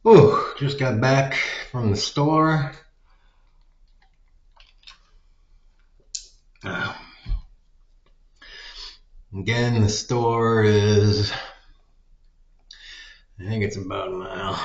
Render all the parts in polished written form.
Ooh, just got back from the store. Uh, Again, the store is, I think it's about a mile.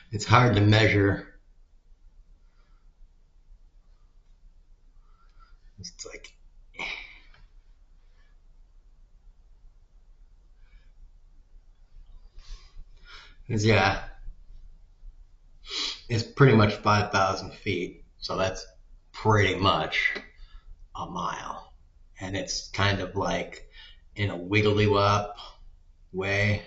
It's hard to measure. It's like, yeah, it's pretty much 5,000 feet. So that's pretty much a mile. And it's kind of like in a wiggly wop way.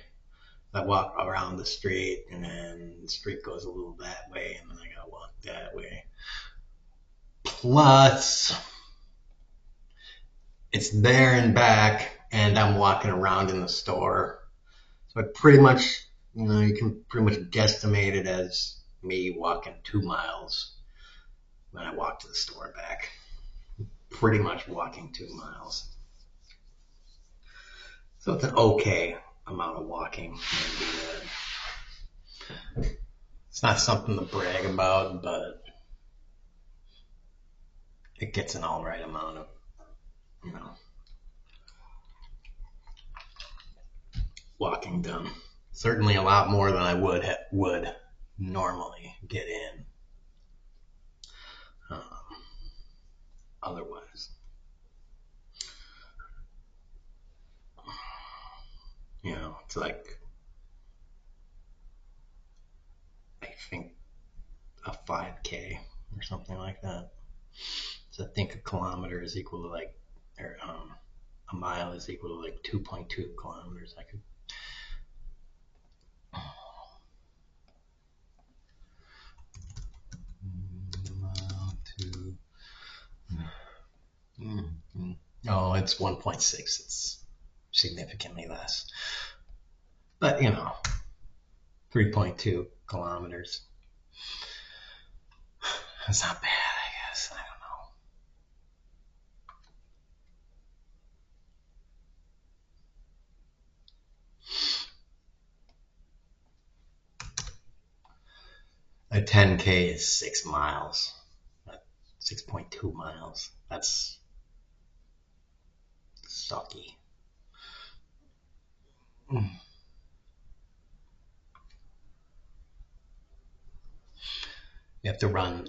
I walk around the street, and then the street goes a little that way, and then I gotta walk that way. Plus, it's there and back, and I'm walking around in the store. So I pretty much, you can pretty much guesstimate it as me walking 2 miles when I walk to the store and back. Pretty much walking 2 miles. So it's an okay amount of walking. It's not something to brag about, but it gets an all right amount of, you know, walking done. Certainly a lot more than I would normally get in um, otherwise. It's like, I think a 5K or something like that. So I think a kilometer is equal to like, or a mile is equal to like 2.2 kilometers. I could. Mile to. No, it's 1.6. It's significantly less. But 3.2 kilometers. That's not bad, I guess. I don't know. A 10K is 6 miles. 6.2 miles. That's sucky. You have to run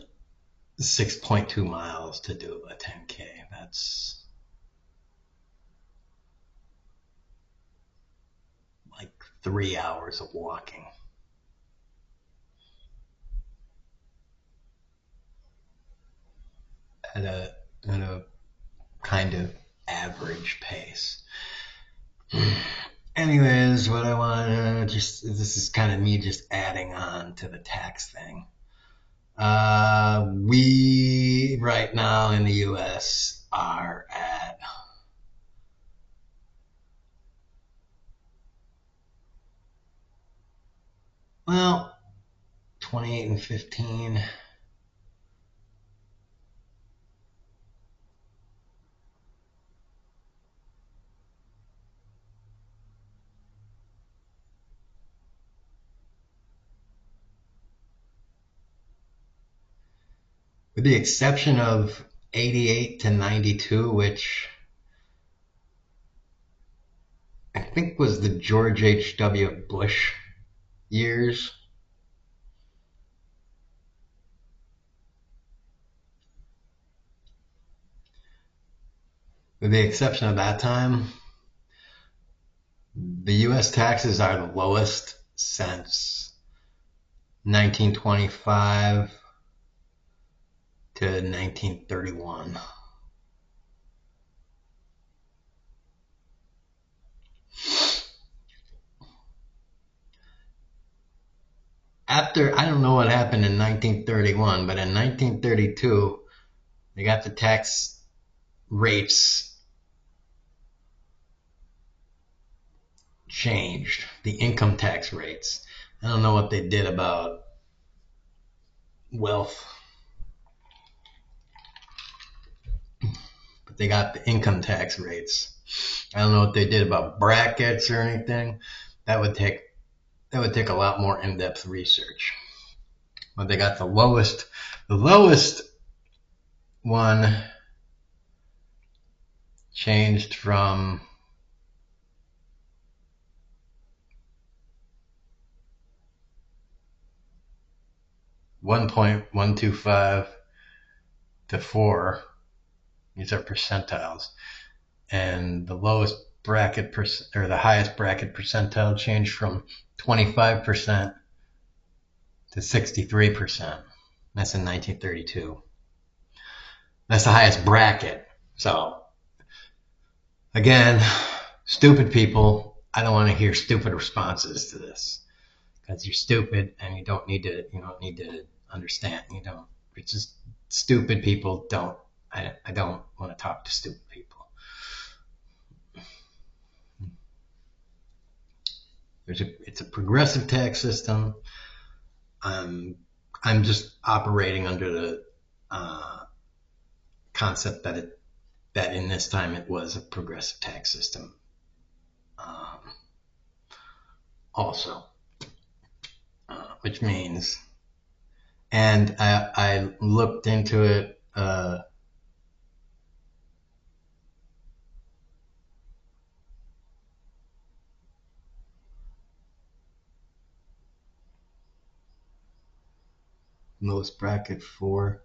6.2 miles to do a 10K. That's like 3 hours of walking. At a kind of average pace. Anyways, what I want to this is kind of me just adding on to the tax thing. We right now in the US are at, well, 28 and 15. With the exception of 88 to 92, which I think was the George H.W. Bush years. With the exception of that time, the U.S. taxes are the lowest since 1925 to 1931. After, I don't know what happened in 1931, but in 1932, they got the tax rates changed, the income tax rates. I don't know what they did about wealth, but they got the income tax rates. I don't know what they did about brackets or anything. That would take a lot more in-depth research. But they got the lowest one changed from 1.125 to 4. These are percentiles. And the lowest bracket or the highest bracket percentile changed from 25% to 63%. That's in 1932. That's the highest bracket. So again, stupid people, I don't want to hear stupid responses to this, because you're stupid and you don't need to understand. It's just stupid people don't. I don't want to talk to stupid people. It's a progressive tax system. I'm just operating under the concept that in this time it was a progressive tax system. Also, which means, and I looked into it. Lowest bracket for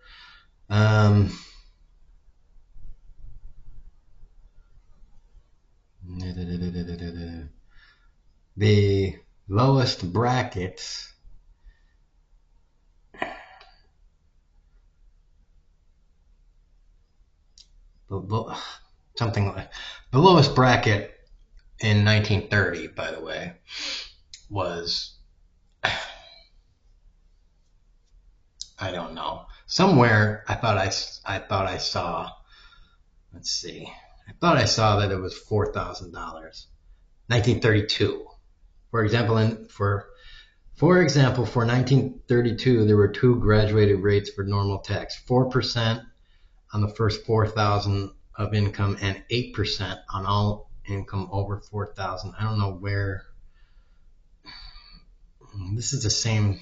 the lowest brackets something like the lowest bracket in 1930, by the way, was, I don't know, somewhere. I thought I saw. Let's see. I thought I saw that it was $4,000. 1932. For example, for 1932, there were two graduated rates for normal tax: 4% on the first 4,000 of income and 8% on all income over 4,000. I don't know where. This is the same.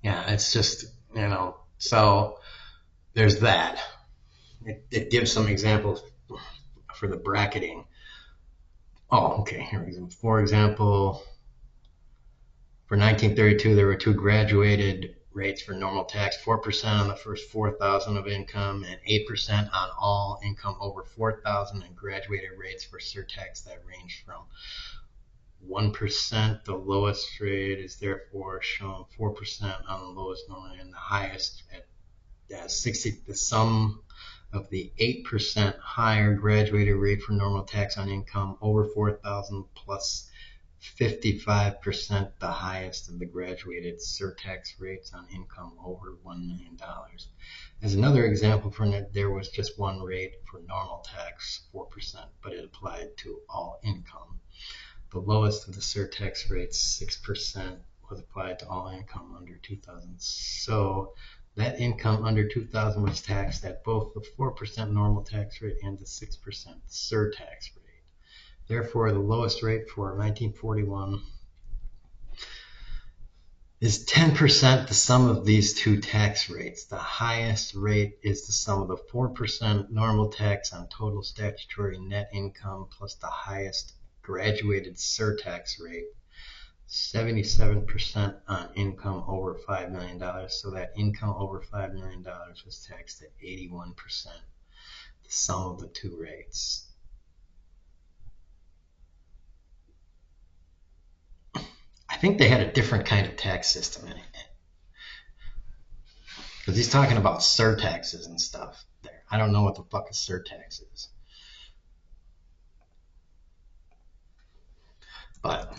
Yeah, it's just, so there's that. It gives some examples for the bracketing. Oh, okay. Here we go. For example, for 1932, there were two graduated rates for normal tax: 4% on the first 4,000 of income and 8% on all income over 4,000, and graduated rates for surtax that range from 1%. The lowest rate is therefore shown 4% on the lowest normally, and the highest at 60. The sum of the 8% higher graduated rate for normal tax on income over 4,000 plus 55% the highest of the graduated surtax rates on income over $1 million. As another example, there was just one rate for normal tax, 4%, but it applied to all income. The lowest of the surtax rates, 6%, was applied to all income under 2,000. So that income under 2,000 was taxed at both the 4% normal tax rate and the 6% surtax rate. Therefore, the lowest rate for 1941 Is 10% the sum of these two tax rates? The highest rate is the sum of the 4% normal tax on total statutory net income plus the highest graduated surtax rate, 77% on income over $5 million. So that income over $5 million was taxed at 81%, the sum of the two rates. I think they had a different kind of tax system in it. Because he's talking about surtaxes and stuff there. I don't know what the fuck a surtax is. But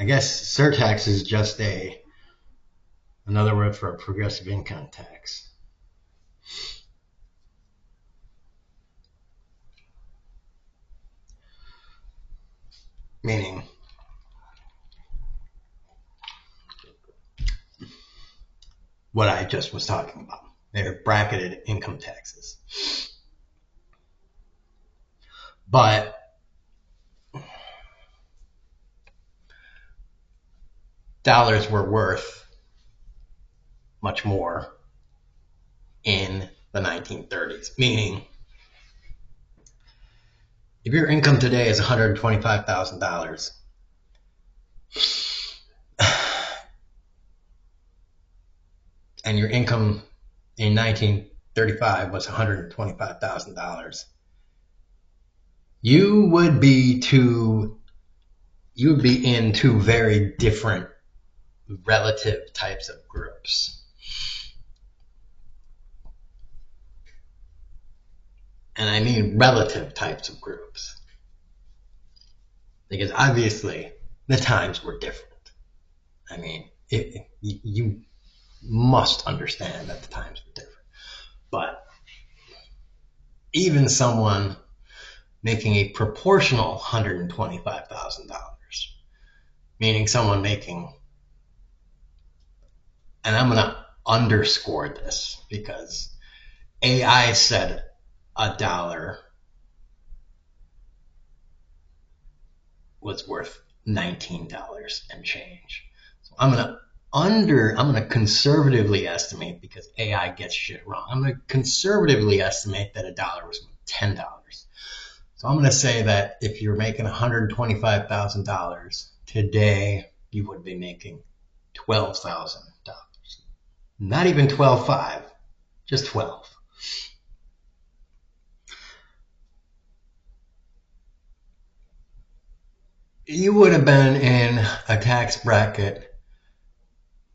I guess surtax is just another word for a progressive income tax. Meaning what I just was talking about. They're bracketed income taxes. But dollars were worth much more in the 1930s. Meaning, if your income today is $125,000, and your income in 1935 was $125,000, you would be in two very different relative types of groups. And I mean relative types of groups. Because obviously the times were different. I mean, you must understand that the times were different. But even someone making a proportional $125,000, meaning someone making, and I'm going to underscore this because AI said $1 was worth $19 and change. So I'm going to conservatively estimate, because AI gets shit wrong. I'm going to conservatively estimate that $1 was worth $10. So I'm going to say that if you're making $125,000 today, you would be making $12,000. Not even 12.5, just 12. You would have been in a tax bracket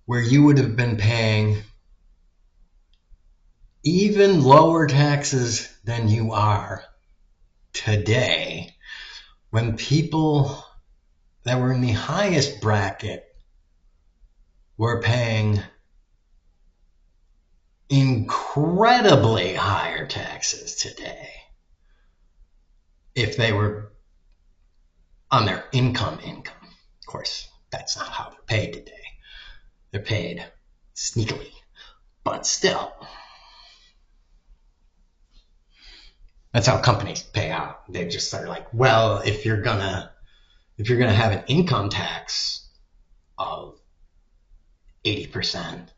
where you would have been paying even lower taxes than you are today, when people that were in the highest bracket were paying incredibly higher taxes today if they were on their income. Of course, that's not how they're paid today. They're paid sneakily, but still, that's how companies pay out. They just are like, well, if you're gonna have an income tax of 80%,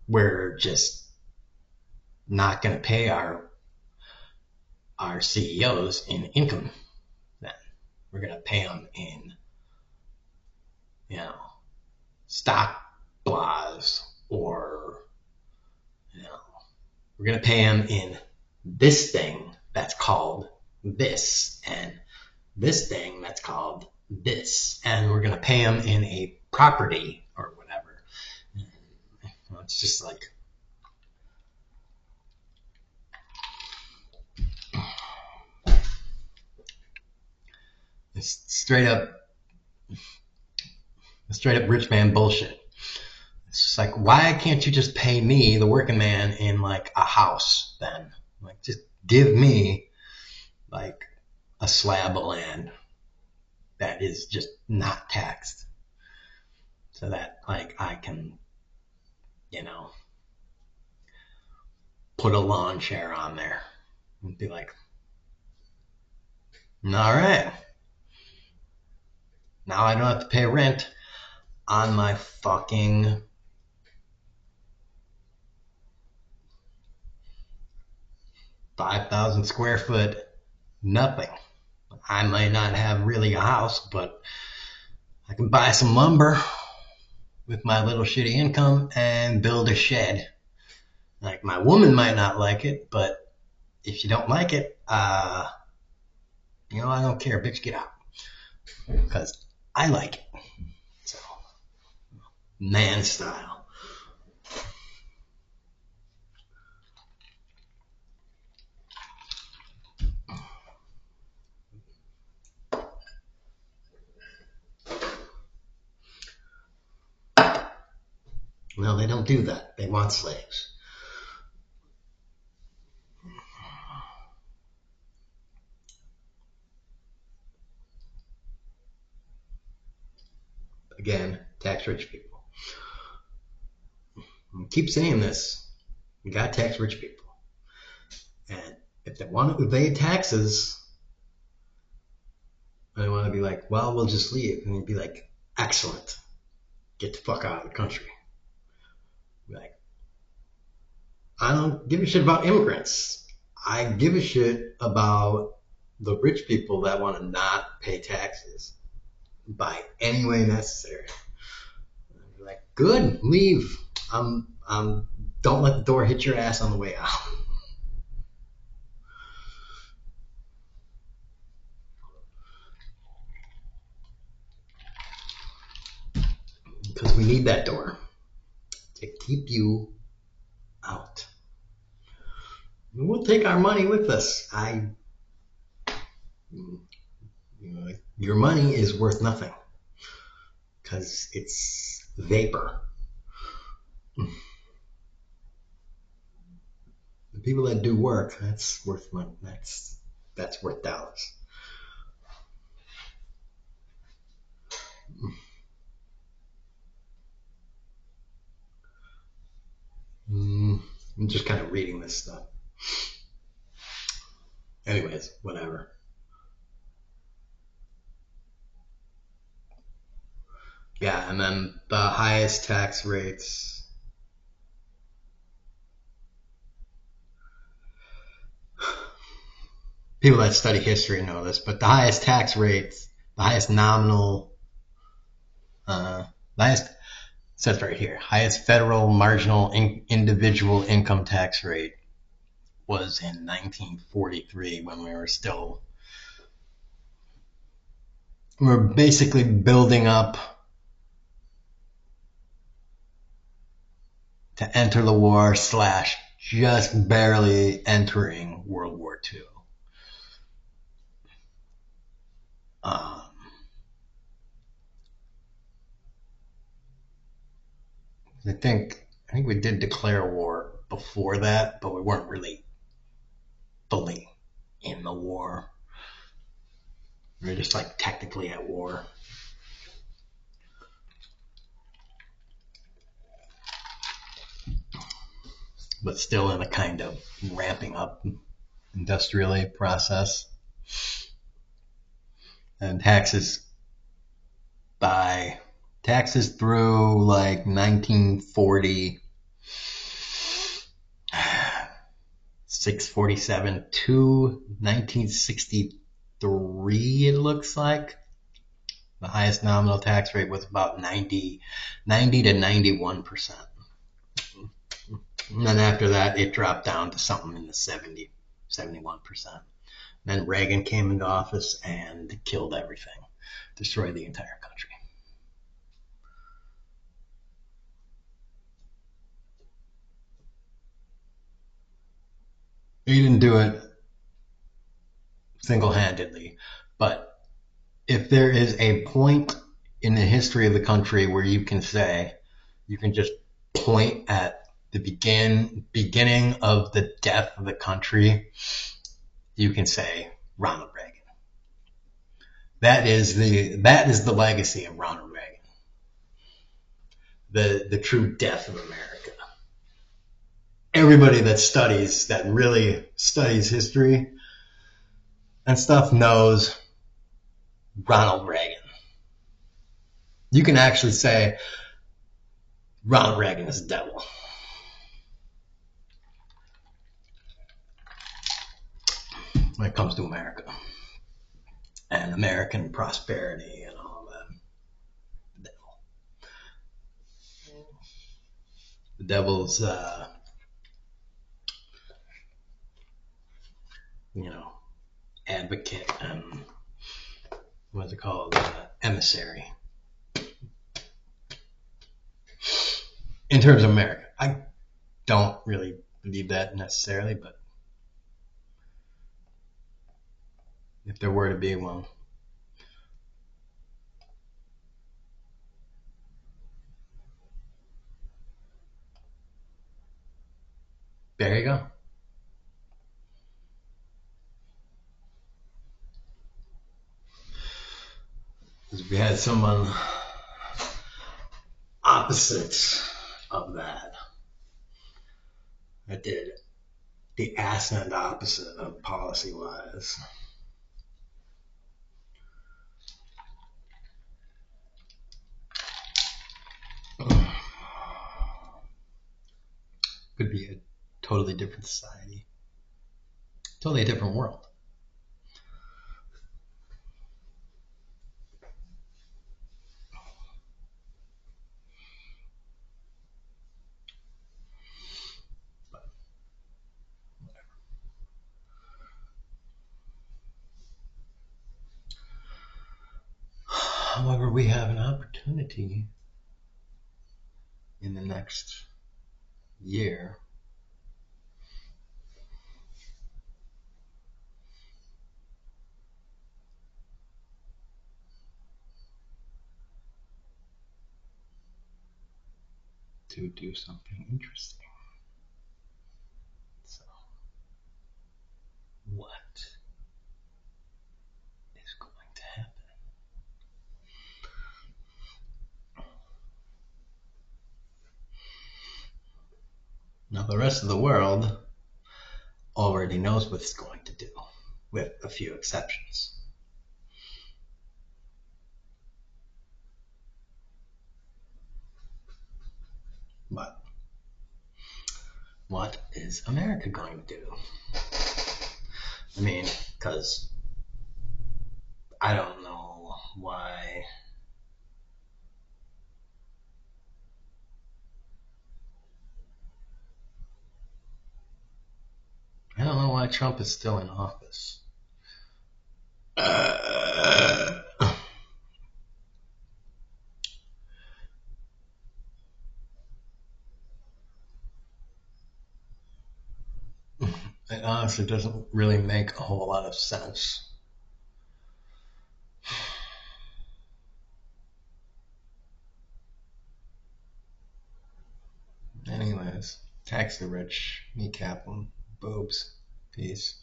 we're just not gonna pay our CEOs in income. Then we're gonna pay them in, stock blahs, or we're gonna pay them in this thing that's called this, and this thing that's called this, and we're going to pay them in a property or whatever. It's just like, It's straight up rich man bullshit. It's just like, why can't you just pay me, the working man, in like a house then? Like, just give me like a slab of land that is just not taxed, so that like I can, you know, put a lawn chair on there and be like, all right, now I don't have to pay rent on my fucking 5,000 square foot nothing. I might not have really a house, but I can buy some lumber with my little shitty income and build a shed. Like, my woman might not like it, but if you don't like it, I don't care. Bitch, get out. Because I like it. So, man style. No, they don't do that. They want slaves. Again, tax rich people. I keep saying this. You gotta tax rich people. And if they want to evade taxes, they want to be like, well, we'll just leave. And you'd be like, excellent. Get the fuck out of the country. Be like, I don't give a shit about immigrants. I give a shit about the rich people that want to not pay taxes by any way necessary. Be like, good, leave. Don't let the door hit your ass on the way out. Because we need that door to keep you out. We'll take our money with us. Your money is worth nothing because it's vapor. The people that do work, that's worth money. That's worth dollars. I'm just kind of reading this stuff. Anyways, whatever. Yeah, and then the highest tax rates. People that study history know this, but the highest tax rates, the highest nominal, the highest, it says right here, highest federal marginal individual income tax rate was in 1943 when we were basically building up to enter the war / just barely entering World War II. I think we did declare war before that, but we weren't really fully in the war. We were just like technically at war. But still in a kind of ramping up industrially process. And taxes through like 1940, 647 to 1963, it looks like. The highest nominal tax rate was about 90 to 91%. And then after that, it dropped down to something in the 70, 71%. Then Reagan came into office and killed everything, destroyed the entire country. He didn't do it single-handedly, but if there is a point in the history of the country where you can say, you can just point at the beginning of the death of the country, you can say Ronald Reagan. That is the legacy of Ronald Reagan. The true death of America. Everybody that really studies history and stuff knows Ronald Reagan. You can actually say Ronald Reagan is the devil. When it comes to America and American prosperity and all that. The devil's, advocate and what's it called, emissary. In terms of America, I don't really believe that necessarily, but if there were to be one, there you go. Because we had someone opposite of that did the ass end opposite of policy wise. Could be a totally different society, totally a different world. But whatever. However, we have an opportunity in the next year to do something interesting. So, what is going to happen? Now, the rest of the world already knows what it's going to do, with a few exceptions. But what is America going to do? I mean, because I don't know why. I don't know why Trump is still in office. It honestly doesn't really make a whole lot of sense. Anyways, tax the rich, kneecap them, boobs, peace.